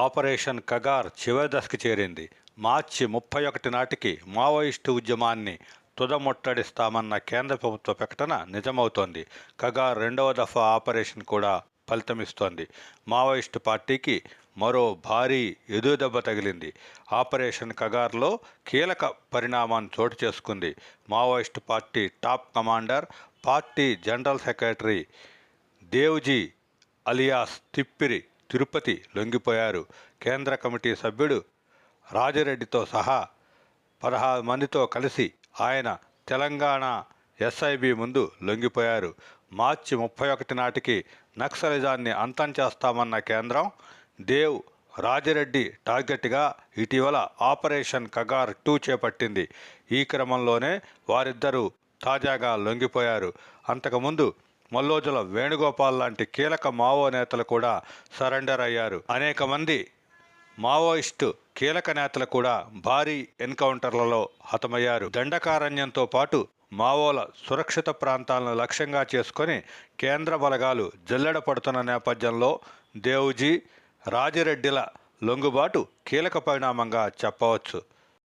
Operation Kagar చివరి దశకు చేరింది. మార్చి 31 నాటికి మావోయిస్టు ఉద్యమాన్ని తుదముట్టడిస్తామన్న కేంద్ర ప్రభుత్వ ప్రకటన నిజమవుతోంది. కగార్ రెండవ దఫా ఆపరేషన్ కూడా ఫలితమిస్తోంది. మావోయిస్టు పార్టీకి మరో భారీ ఎదురుదెబ్బ తగిలింది. ఆపరేషన్ కగార్లో కీలక పరిణామం చోటు చేసుకుంది. Maoist party top commander, party general secretary Devji alias Tippiri Tirupati లొంగిపోయారు. కేంద్ర కమిటీ సభ్యుడు రాజిరెడ్డితో సహా 16 మందితో కలిసి ఆయన తెలంగాణ ఎస్ఐబి ముందు లొంగిపోయారు. మార్చి 31 నాటికి నక్సలిజాన్ని అంతం చేస్తామన్న కేంద్రం దేవ్, రాజిరెడ్డి టార్గెట్గా ఇటీవల ఆపరేషన్ కగార్ 2 చేపట్టింది. ఈ క్రమంలోనే వారిద్దరూ తాజాగా లొంగిపోయారు. అంతకుముందు మల్లోజుల వేణుగోపాల్ లాంటి కీలక మావో నేతలు కూడా సరెండర్ అయ్యారు. అనేక మంది మావోయిస్టు కీలక నేతలు కూడా భారీ ఎన్కౌంటర్లలో హతమయ్యారు. దండకారణ్యంతో పాటు మావోల సురక్షిత ప్రాంతాలను లక్ష్యంగా చేసుకొని కేంద్ర బలగాలు జల్లెడ పడుతున్న నేపథ్యంలో దేవ్జీ, రాజిరెడ్డిల లొంగుబాటు కీలక పరిణామంగా చెప్పవచ్చు.